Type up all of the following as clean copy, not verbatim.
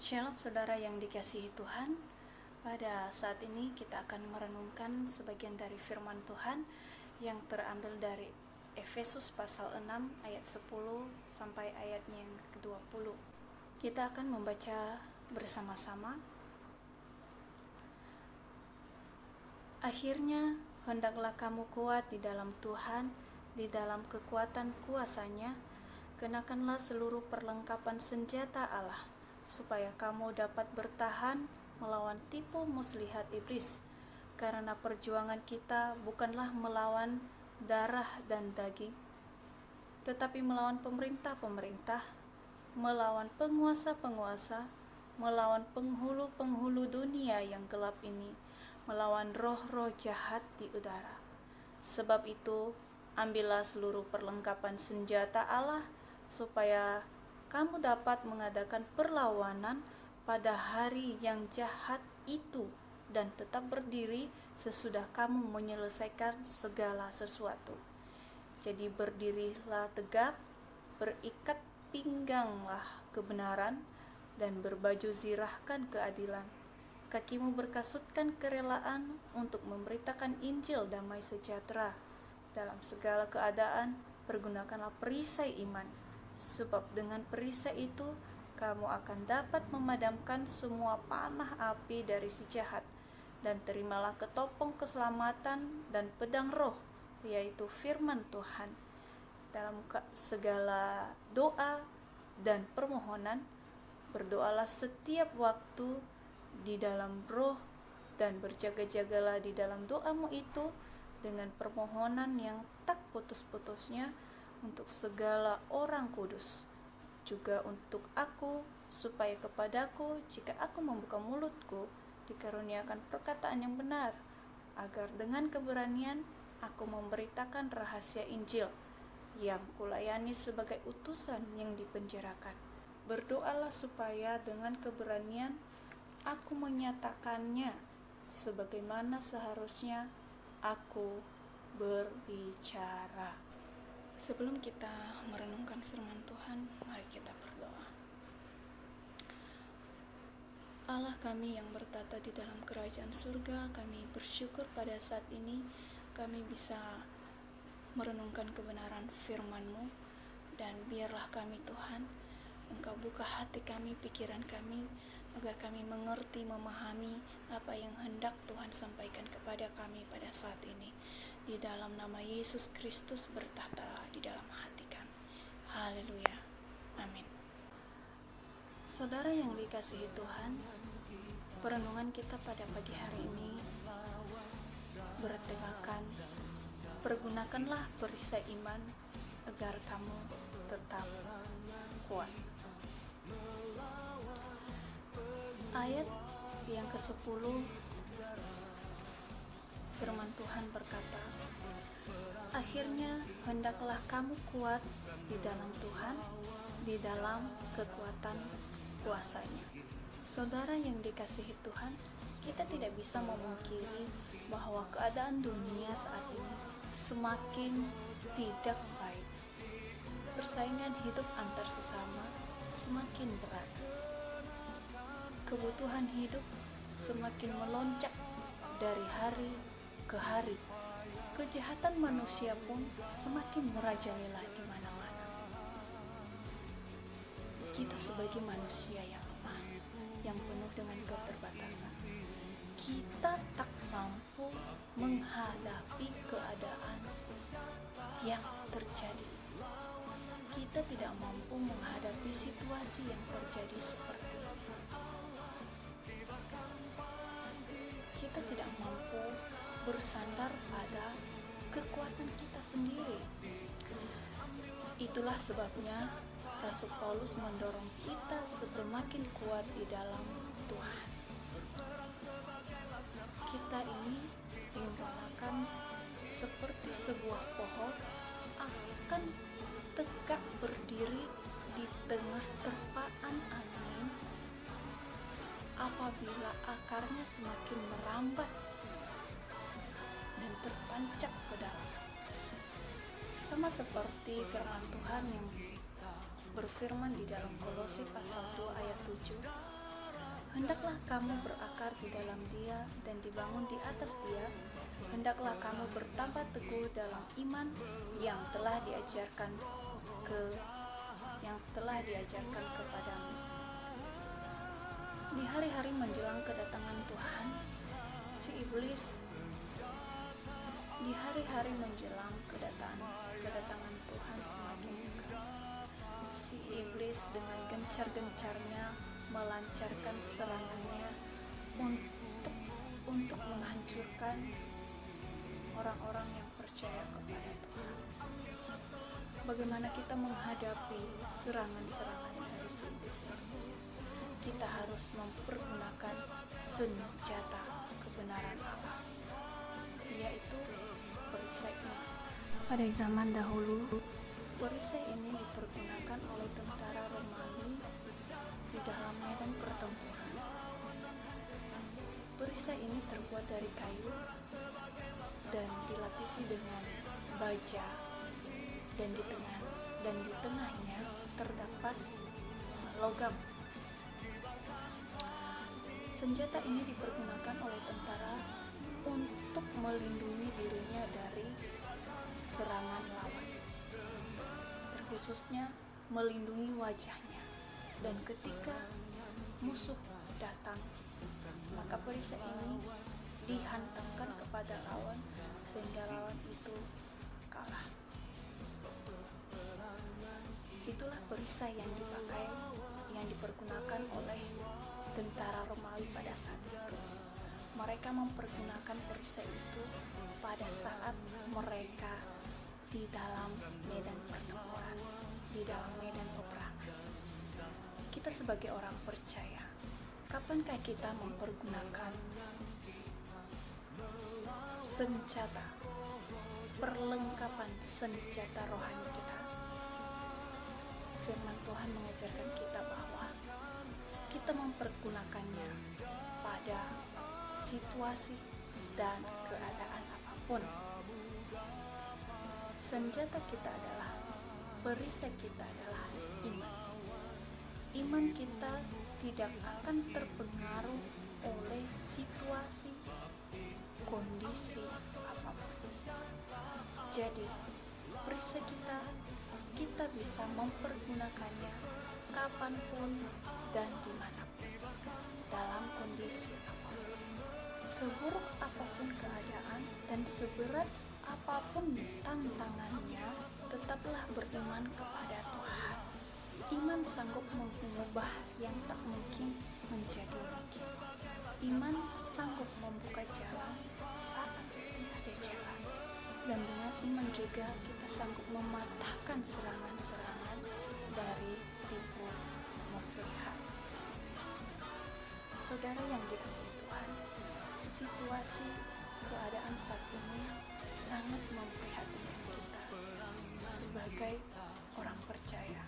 Shalom saudara yang dikasihi Tuhan. Pada saat ini kita akan merenungkan sebagian dari firman Tuhan yang terambil dari Efesus pasal 6 ayat 10 sampai ayatnya yang ke-20. Kita akan membaca bersama-sama. Akhirnya hendaklah kamu kuat di dalam Tuhan, di dalam kekuatan kuasa-Nya. Kenakanlah seluruh perlengkapan senjata Allah, supaya kamu dapat bertahan melawan tipu muslihat iblis. Karena perjuangan kita bukanlah melawan darah dan daging, tetapi melawan pemerintah-pemerintah, melawan penguasa-penguasa, melawan penghulu-penghulu dunia yang gelap ini, melawan roh-roh jahat di udara. Sebab itu, ambillah seluruh perlengkapan senjata Allah, supaya kamu dapat mengadakan perlawanan pada hari yang jahat itu dan tetap berdiri sesudah kamu menyelesaikan segala sesuatu. Jadi berdirilah tegap, berikat pingganglah kebenaran, dan berbaju zirahkan keadilan. Kakimu berkasutkan kerelaan untuk memberitakan Injil damai sejahtera. Dalam segala keadaan, pergunakanlah perisai iman, sebab dengan perisai itu kamu akan dapat memadamkan semua panah api dari si jahat. Dan terimalah ketopong keselamatan dan pedang roh, yaitu firman Tuhan. Dalam segala doa dan permohonan, berdoalah setiap waktu di dalam roh, dan berjaga-jagalah di dalam doamu itu dengan permohonan yang tak putus-putusnya untuk segala orang kudus, juga untuk aku, supaya kepadaku, jika aku membuka mulutku, dikaruniakan perkataan yang benar, agar dengan keberanian aku memberitakan rahasia Injil yang kulayani sebagai utusan yang dipenjarakan. Berdoalah supaya dengan keberanian aku menyatakannya sebagaimana seharusnya aku berbicara. Sebelum kita merenungkan firman Tuhan, mari kita berdoa. Allah kami yang bertata di dalam kerajaan surga, kami bersyukur pada saat ini kami bisa merenungkan kebenaran firman-Mu, dan biarlah kami Tuhan, Engkau buka hati kami, pikiran kami, agar kami mengerti, memahami apa yang hendak Tuhan sampaikan kepada kami pada saat ini. Di dalam nama Yesus Kristus bertahtalah di dalam hati kami. Haleluya. Amin. Saudara yang dikasihi Tuhan, perenungan kita pada pagi hari ini bertemakan pergunakanlah perisai iman agar kamu tetap kuat. Ayat yang ke-10 firman Tuhan berkata, akhirnya hendaklah kamu kuat di dalam Tuhan, di dalam kekuatan kuasa-Nya. Saudara yang dikasihi Tuhan, kita tidak bisa memungkiri bahwa keadaan dunia saat ini semakin tidak baik. Persaingan hidup antar sesama semakin berat. Kebutuhan hidup semakin melonjak dari hari ke hari. Kejahatan manusia pun semakin merajalela di mana-mana. Kita sebagai manusia yang lemah, yang penuh dengan keterbatasan, kita tak mampu menghadapi keadaan yang terjadi. Kita tidak mampu menghadapi situasi yang terjadi seperti ini. Kita tidak mampu bersandar pada kekuatan kita sendiri. Itulah sebabnya Rasul Paulus mendorong kita semakin kuat di dalam Tuhan. Kita ini diumpamakan seperti sebuah pohon akan tegak berdiri di tengah terpaan angin apabila akarnya semakin merambat dan tertancap ke dalam. Sama seperti firman Tuhan yang berfirman di dalam Kolose pasal 2 ayat 7, Hendaklah kamu berakar di dalam Dia dan dibangun di atas Dia. Hendaklah kamu bertambah teguh dalam iman yang telah diajarkan kepadamu. Di hari-hari menjelang kedatangan Tuhan, kedatangan Tuhan semakin dekat. Si iblis dengan gencar-gencarnya melancarkan serangannya untuk menghancurkan orang-orang yang percaya kepada Tuhan. Bagaimana kita menghadapi serangan-serangan dari si iblis itu? Kita harus mempergunakan senjata kebenaran Allah, yaitu perisai iman. Pada zaman dahulu, perisai ini dipergunakan oleh tentara Romawi di dalam medan pertempuran. Perisai ini terbuat dari kayu dan dilapisi dengan baja, dan di tengahnya terdapat logam. Senjata ini dipergunakan oleh tentara untuk melindungi dirinya dari serangan lawan, terkhususnya melindungi wajahnya. Dan ketika musuh datang, maka perisai ini dihantamkan kepada lawan sehingga lawan itu kalah. Itulah perisai yang dipergunakan oleh tentara Romawi pada saat itu. Mereka mempergunakan perisai itu pada saat mereka di dalam medan pertempuran, di dalam medan peperangan. Kita sebagai orang percaya, kapankah kita mempergunakan senjata, perlengkapan senjata rohani kita? Firman Tuhan mengajarkan kita bahwa kita mempergunakannya pada situasi dan keadaan apapun. Senjata kita adalah, perisai kita adalah iman. Iman kita tidak akan terpengaruh oleh situasi, kondisi apapun. Jadi, perisai kita bisa mempergunakannya kapanpun dan dimanapun, dalam kondisi apapun. Seburuk apapun keadaan dan seberat apapun tantangannya, tetaplah beriman kepada Tuhan. Iman sanggup mengubah yang tak mungkin menjadi mungkin. Iman sanggup membuka jalan saat tiada jalan. Dan dengan iman juga kita sanggup mematahkan serangan-serangan dari tipu muslihat. Saudara yang dikasihi Tuhan, situasi keadaan saat ini sangat memprihatinkan kita sebagai orang percaya.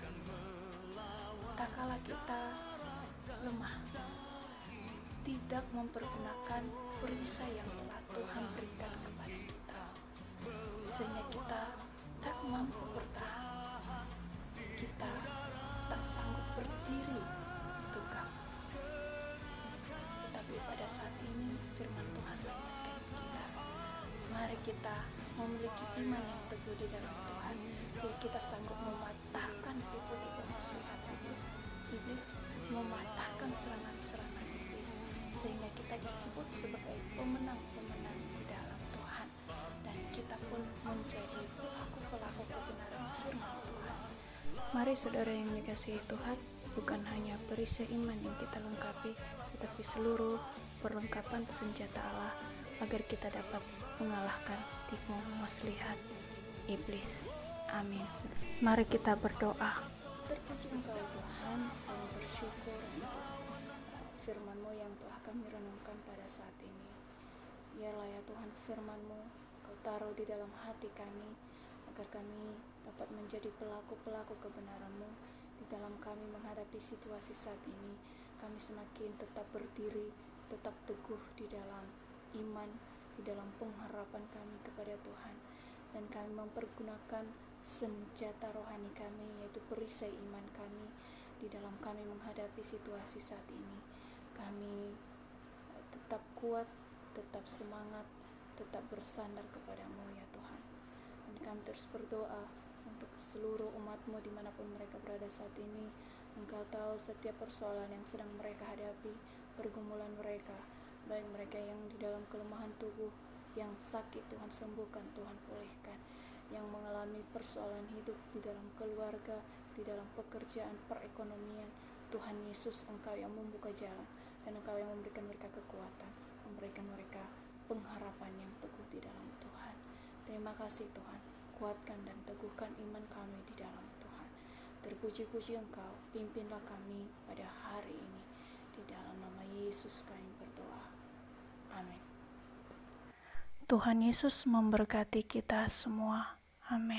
Tak kala kita lemah, tidak mempergunakan perisai yang telah Tuhan berikan kepada kita, sehingga kita tak mampu bertahan, kita tak sanggup berdiri tegak. Tetapi pada saat ini firman Tuhan mengingatkan kita, mari kita memiliki iman yang teguh di dalam Tuhan, sehingga kita sanggup mematahkan tipu-tipu muslihat iblis, mematahkan serangan-serangan iblis, sehingga kita disebut sebagai pemenang-pemenang di dalam Tuhan, dan kita pun menjadi pelaku-pelaku kebenaran firman Tuhan. Mari saudara yang dikasihi Tuhan, bukan hanya perisai iman yang kita lengkapi, tetapi seluruh perlengkapan senjata Allah agar kita dapat mengalahkan tipu muslihat iblis. Amin. Mari kita berdoa. Terpuji Engkau Tuhan, kami bersyukur untuk firman-Mu yang telah kami renungkan pada saat ini. Biarlah ya Tuhan, firman-Mu Kau taruh di dalam hati kami, agar kami dapat menjadi pelaku-pelaku kebenaran-Mu di dalam kami menghadapi situasi saat ini. Kami semakin tetap berdiri, tetap teguh di dalam iman, di dalam pengharapan kami kepada Tuhan, dan kami mempergunakan senjata rohani kami, yaitu perisai iman kami, di dalam kami menghadapi situasi saat ini. kami tetap kuat, tetap semangat, tetap bersandar kepadamu ya Tuhan. Dan kami terus berdoa untuk seluruh umat-Mu dimanapun mereka berada saat ini. Engkau tahu setiap persoalan yang sedang mereka hadapi, pergumulan mereka, baik mereka yang di dalam kelemahan tubuh, yang sakit Tuhan sembuhkan, Tuhan pulihkan, yang mengalami persoalan hidup di dalam keluarga, di dalam pekerjaan, perekonomian. Tuhan Yesus, Engkau yang membuka jalan, dan Engkau yang memberikan mereka kekuatan, memberikan mereka pengharapan yang teguh di dalam Tuhan. Terima kasih Tuhan, kuatkan dan teguhkan iman kami di dalam Tuhan. Terpuji-puji Engkau, pimpinlah kami pada hari ini. Di dalam nama Yesus kami berdoa. Amin. Tuhan Yesus memberkati kita semua. Amin.